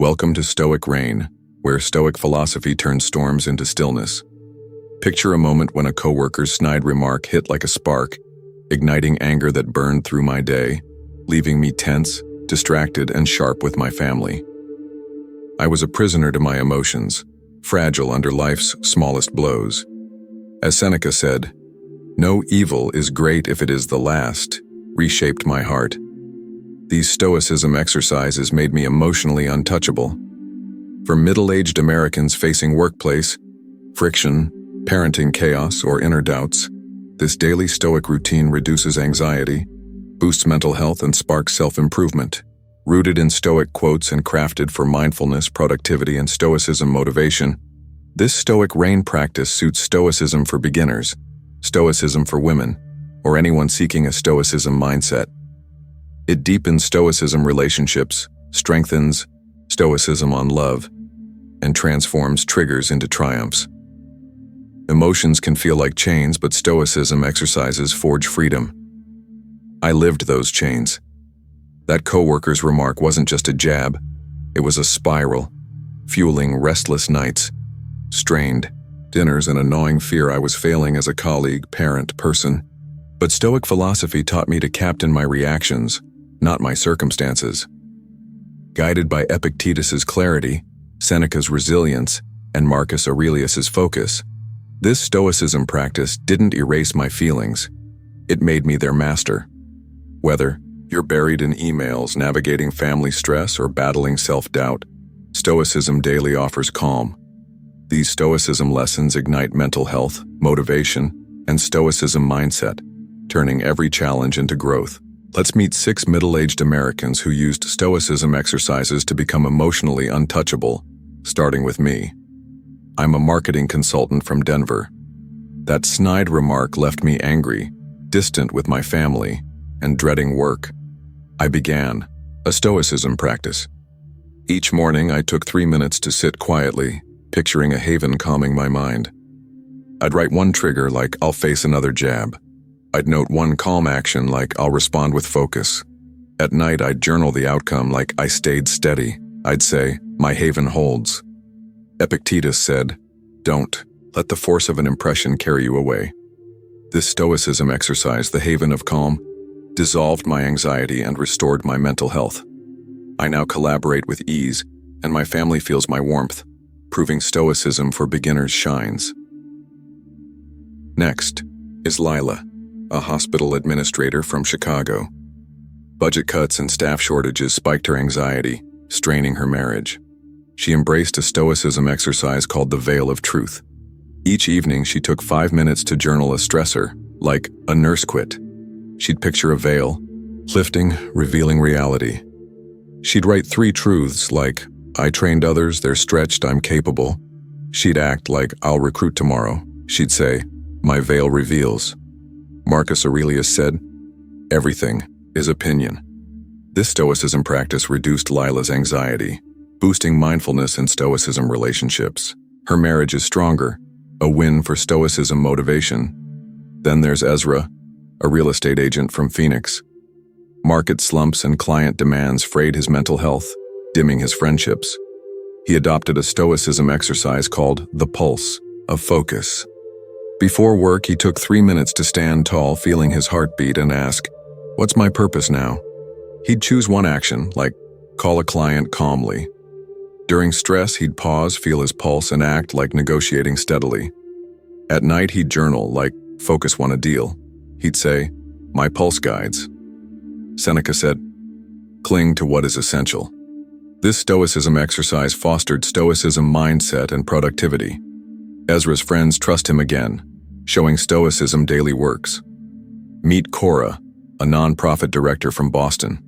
Welcome to Stoic Rain, where Stoic philosophy turns storms into stillness. Picture a moment when a coworker's snide remark hit like a spark, igniting anger that burned through my day, leaving me tense, distracted, and sharp with my family. I was a prisoner to my emotions, fragile under life's smallest blows. As Seneca said, "No evil is great if it is the last," reshaped my heart. These Stoicism exercises made me emotionally untouchable. For middle-aged Americans facing workplace, friction, parenting chaos, or inner doubts, this daily Stoic routine reduces anxiety, boosts mental health, and sparks self-improvement. Rooted in Stoic quotes and crafted for mindfulness, productivity, and Stoicism motivation, this Stoic Rain practice suits Stoicism for beginners, Stoicism for women, or anyone seeking a Stoicism mindset. It deepens Stoicism relationships, strengthens Stoicism on love, and transforms triggers into triumphs. Emotions can feel like chains, but Stoicism exercises forge freedom. I lived those chains. That coworker's remark wasn't just a jab, it was a spiral, fueling restless nights, strained dinners, and a gnawing fear I was failing as a colleague, parent, person. But Stoic philosophy taught me to captain my reactions, not my circumstances. Guided by Epictetus's clarity, Seneca's resilience, and Marcus Aurelius's focus, this Stoicism practice didn't erase my feelings. It made me their master. Whether you're buried in emails, navigating family stress, or battling self-doubt, Stoicism daily offers calm. These Stoicism lessons ignite mental health, motivation, and Stoicism mindset, turning every challenge into growth. Let's meet 6 middle-aged Americans who used Stoicism exercises to become emotionally untouchable, starting with me. I'm a marketing consultant from Denver. That snide remark left me angry, distant with my family, and dreading work. I began a Stoicism practice. Each morning, I took 3 minutes to sit quietly, picturing a haven calming my mind. I'd write one trigger like I'll face another jab. I'd note one calm action like I'll respond with focus. At night, I'd journal the outcome like I stayed steady. I'd say, my haven holds. Epictetus said, "Don't let the force of an impression carry you away." This Stoicism exercise, the haven of calm, dissolved my anxiety and restored my mental health. I now collaborate with ease, and my family feels my warmth, proving Stoicism for beginners shines. Next is Lila, a hospital administrator from Chicago. Budget cuts and staff shortages spiked her anxiety, straining her marriage. She embraced a Stoicism exercise called the Veil of Truth. Each evening, she took 5 minutes to journal a stressor, like a nurse quit. She'd picture a veil, lifting, revealing reality. She'd write 3 truths like, I trained others, they're stretched, I'm capable. She'd act like, I'll recruit tomorrow. She'd say, my veil reveals. Marcus Aurelius said, everything is opinion. This Stoicism practice reduced Lila's anxiety, boosting mindfulness and Stoicism relationships. Her marriage is stronger, a win for Stoicism motivation. Then there's Ezra, a real estate agent from Phoenix. Market slumps and client demands frayed his mental health, dimming his friendships. He adopted a Stoicism exercise called the pulse of focus. Before work, he took 3 minutes to stand tall, feeling his heartbeat, and ask, what's my purpose now? He'd choose one action, like call a client calmly. During stress, he'd pause, feel his pulse, and act like negotiating steadily. At night, he'd journal, like focus won a deal. He'd say, my pulse guides. Seneca said, cling to what is essential. This Stoicism exercise fostered Stoicism mindset and productivity. Ezra's friends trust him again, showing Stoicism daily works. Meet Cora, a nonprofit director from Boston.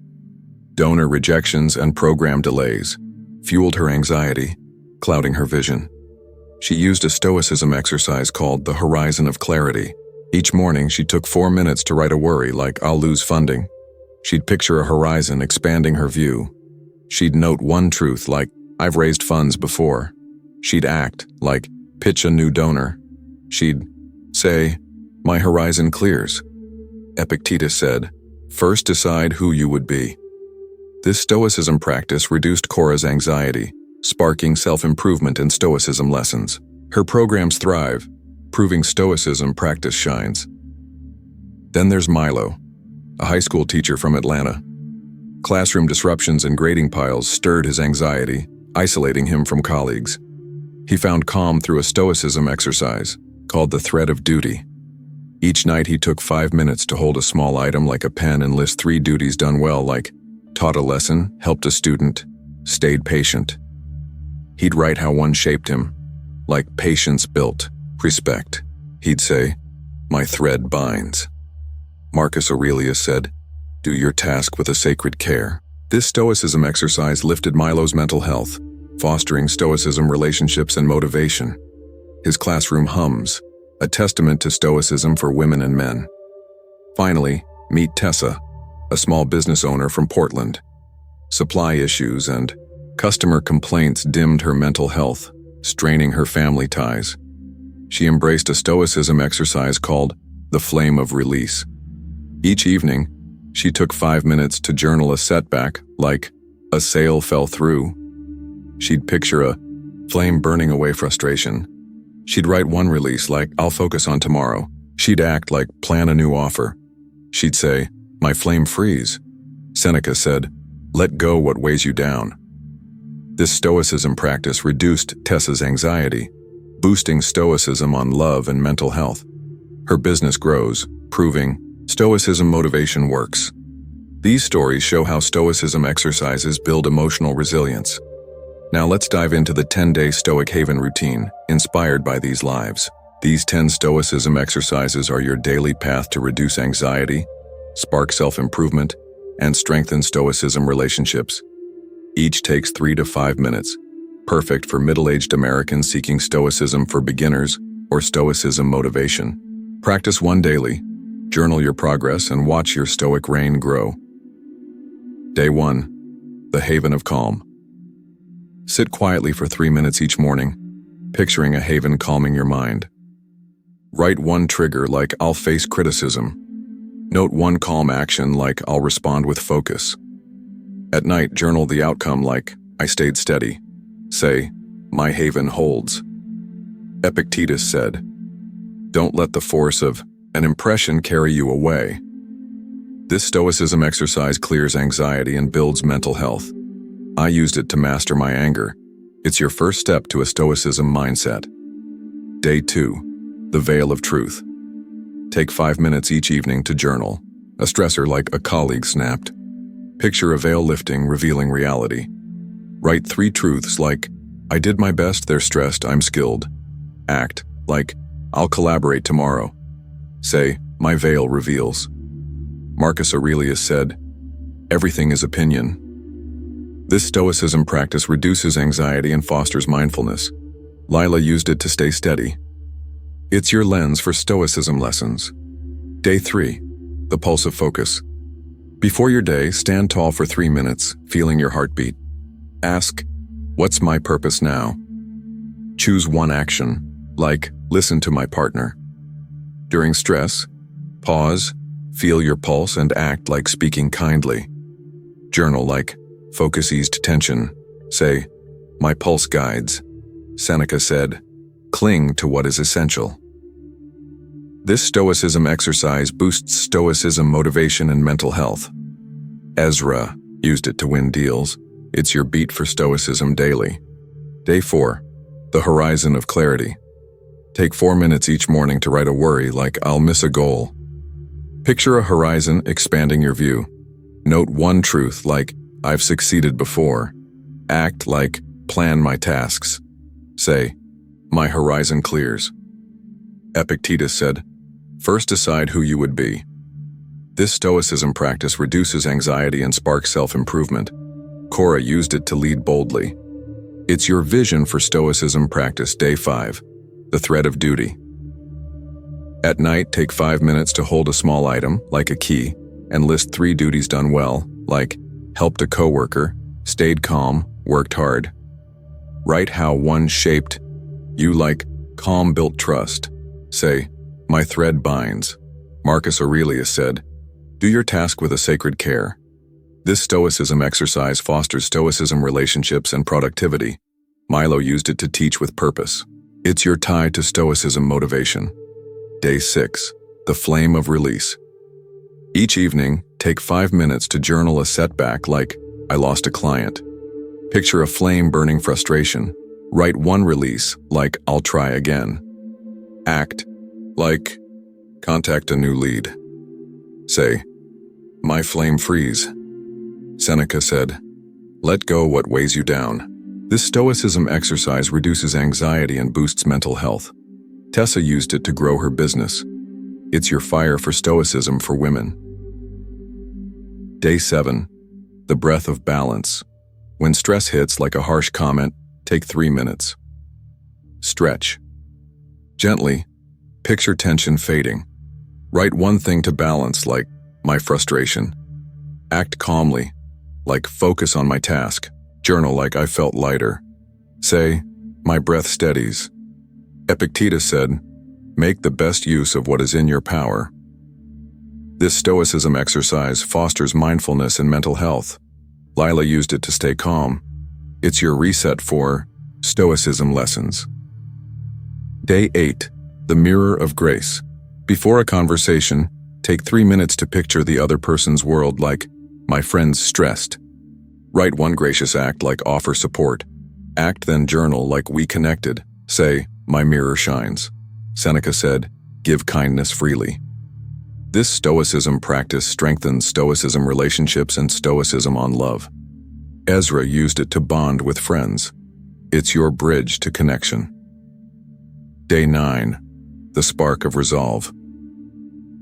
Donor rejections and program delays fueled her anxiety, clouding her vision. She used a Stoicism exercise called the Horizon of Clarity. Each morning, she took 4 minutes to write a worry like, I'll lose funding. She'd picture a horizon expanding her view. She'd note one truth like, I've raised funds before. She'd act like, pitch a new donor. She'd say, my horizon clears. Epictetus said, first decide who you would be. This Stoicism practice reduced Cora's anxiety, sparking self-improvement and Stoicism lessons. Her programs thrive, proving Stoicism practice shines. Then there's Milo, a high school teacher from Atlanta. Classroom disruptions and grading piles stirred his anxiety, isolating him from colleagues. He found calm through a Stoicism exercise called the thread of duty. Each night he took 5 minutes to hold a small item like a pen and list 3 duties done well, like taught a lesson, helped a student, stayed patient. He'd write how one shaped him, like patience built, respect. He'd say, "My thread binds." Marcus Aurelius said, "Do your task with a sacred care." This Stoicism exercise lifted Milo's mental health, fostering Stoicism relationships and motivation. His classroom hums, a testament to Stoicism for women and men. Finally, meet Tessa, a small business owner from Portland. Supply issues and customer complaints dimmed her mental health, straining her family ties. She embraced a Stoicism exercise called the flame of release. Each evening, she took 5 minutes to journal a setback, like a sale fell through. She'd picture a flame burning away frustration. She'd write one release like, "I'll focus on tomorrow." She'd act like, "Plan a new offer." She'd say, "My flame freeze." Seneca said, "Let go what weighs you down." This Stoicism practice reduced Tessa's anxiety, boosting Stoicism on love and mental health. Her business grows, proving Stoicism motivation works. These stories show how Stoicism exercises build emotional resilience. Now let's dive into the 10-day Stoic Haven routine, inspired by these lives. These 10 Stoicism exercises are your daily path to reduce anxiety, spark self-improvement, and strengthen Stoicism relationships. Each takes 3 to 5 minutes, perfect for middle-aged Americans seeking Stoicism for beginners or Stoicism motivation. Practice one daily, journal your progress, and watch your Stoic reign grow. Day 1. The Haven of Calm. Sit quietly for 3 minutes each morning, picturing a haven calming your mind. Write one trigger like, "I'll face criticism." Note one calm action like, "I'll respond with focus." At night, journal the outcome like, "I stayed steady." Say, "My haven holds." Epictetus said, "Don't let the force of an impression carry you away." This Stoicism exercise clears anxiety and builds mental health. I used it to master my anger. It's your first step to a Stoicism mindset. Day 2. The Veil of Truth. Take 5 minutes each evening to journal. A stressor like a colleague snapped. Picture a veil lifting, revealing reality. Write 3 truths like, "I did my best, they're stressed, I'm skilled." Act like, "I'll collaborate tomorrow." Say, "My veil reveals." Marcus Aurelius said, "Everything is opinion." This Stoicism practice reduces anxiety and fosters mindfulness. Lila used it to stay steady. It's your lens for Stoicism lessons. Day 3. The Pulse of Focus. Before your day, stand tall for 3 minutes, feeling your heartbeat. Ask, "What's my purpose now?" Choose one action, like, "Listen to my partner." During stress, pause, feel your pulse, and act like speaking kindly. Journal like, "Focus eased tension." Say, "My pulse guides." Seneca said, "Cling to what is essential." This Stoicism exercise boosts Stoicism motivation and mental health. Ezra used it to win deals. It's your beat for Stoicism daily. Day 4. The Horizon of Clarity. Take 4 minutes each morning to write a worry like, "I'll miss a goal." Picture a horizon expanding your view. Note one truth like, "I've succeeded before." Act like, "Plan my tasks." Say, "My horizon clears." Epictetus said, "First decide who you would be." This Stoicism practice reduces anxiety and sparks self-improvement. Cora used it to lead boldly. It's your vision for Stoicism practice. Day 5. The Thread of Duty. At night, take 5 minutes to hold a small item, like a key, and list 3 duties done well, like helped a coworker, stayed calm, worked hard. Write how one shaped you, like calm built trust. Say, "My thread binds." Marcus Aurelius said, "Do your task with a sacred care." This Stoicism exercise fosters Stoicism relationships and productivity. Milo used it to teach with purpose. It's your tie to Stoicism motivation. Day 6. The Flame of Release. Each evening, take 5 minutes to journal a setback like, I lost a client. Picture a flame burning frustration. Write one release like, I'll try again. Act like, contact a new lead. Say, my flame freeze. Seneca said, let go what weighs you down. This Stoicism exercise reduces anxiety and boosts mental health. Tessa used it to grow her business. It's your fire for Stoicism for women. Day 7. The Breath of Balance. When stress hits like a harsh comment, take 3 minutes. Stretch. Gently, picture tension fading. Write one thing to balance like, my frustration. Act calmly, like focus on my task. Journal like I felt lighter. Say, my breath steadies. Epictetus said, make the best use of what is in your power. This Stoicism exercise fosters mindfulness and mental health. Lila used it to stay calm. It's your reset for Stoicism lessons. Day 8. The Mirror of Grace. Before a conversation, take 3 minutes to picture the other person's world like, my friend's stressed. Write one gracious act like offer support. Act then journal like we connected. Say, my mirror shines. Seneca said, give kindness freely. This Stoicism practice strengthens Stoicism relationships and Stoicism on love. Ezra used it to bond with friends. It's your bridge to connection. Day 9. The Spark of Resolve.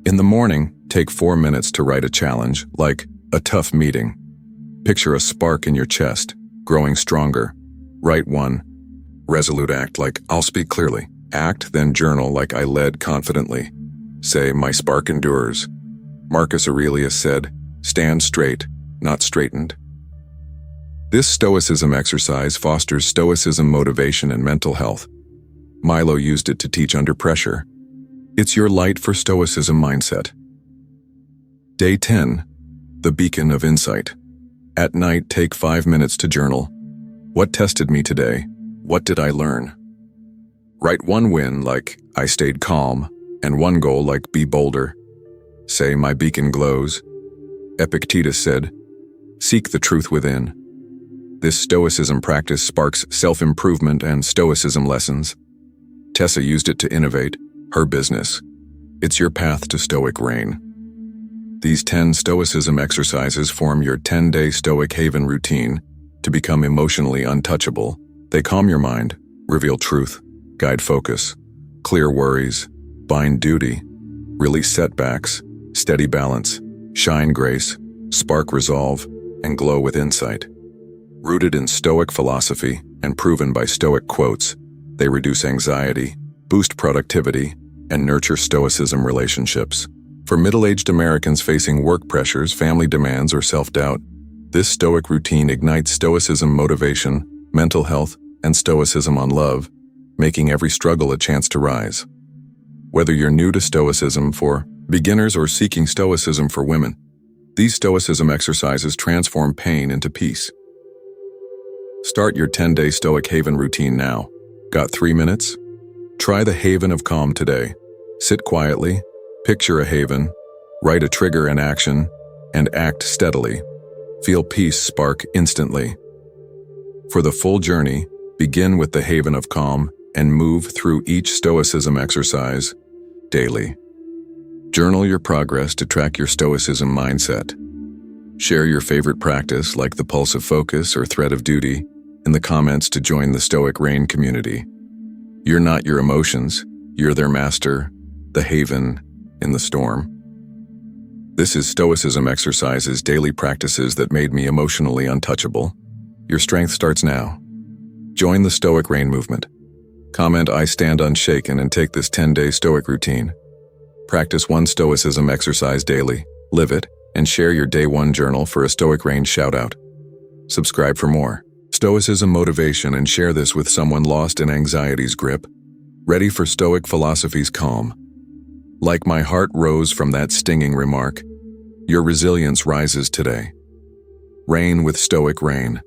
In the morning, take 4 minutes to write a challenge, like a tough meeting. Picture a spark in your chest, growing stronger. Write one resolute act like, I'll speak clearly. Act, then journal like I led confidently. Say, my spark endures. Marcus Aurelius said, stand straight, not straightened. This Stoicism exercise fosters Stoicism motivation and mental health. Milo used it to teach under pressure. It's your light for Stoicism mindset. Day 10. The Beacon of Insight. At night, take 5 minutes to journal. What tested me today? What did I learn? Write one win like, I stayed calm, and one goal like, be bolder. Say, my beacon glows. Epictetus said, seek the truth within. This Stoicism practice sparks self-improvement and Stoicism lessons. Tessa used it to innovate her business. It's your path to Stoic reign. These 10 Stoicism exercises form your 10-day Stoic Haven routine to become emotionally untouchable. They calm your mind, reveal truth, guide focus, clear worries, bind duty, release setbacks, steady balance, shine grace, spark resolve, and glow with insight. Rooted in Stoic philosophy and proven by Stoic quotes, they reduce anxiety, boost productivity, and nurture Stoicism relationships. For middle-aged Americans facing work pressures, family demands, or self-doubt, this Stoic routine ignites Stoicism motivation, mental health, and Stoicism on love, making every struggle a chance to rise. Whether you're new to Stoicism for beginners or seeking Stoicism for women, these Stoicism exercises transform pain into peace. Start your 10-day Stoic Haven routine now. Got 3 minutes? Try the Haven of Calm today. Sit quietly, picture a haven, write a trigger and action, and act steadily. Feel peace spark instantly. For the full journey, begin with the Haven of Calm and move through each Stoicism exercise daily. Journal your progress to track your Stoicism mindset. Share your favorite practice like the pulse of focus or thread of duty in the comments to join the Stoic Reign community. You're not your emotions, you're their master, the haven in the storm. This is Stoicism exercises, daily practices that made me emotionally untouchable. Your strength starts now. Join the Stoic Reign movement. Comment I stand unshaken and take this 10-day Stoic routine. Practice one Stoicism exercise daily, live it, and share your Day 1 journal for a Stoic Reign shout-out. Subscribe for more Stoicism motivation and share this with someone lost in anxiety's grip, ready for Stoic philosophy's calm. Like my heart rose from that stinging remark, your resilience rises today. Rain with Stoic Rain.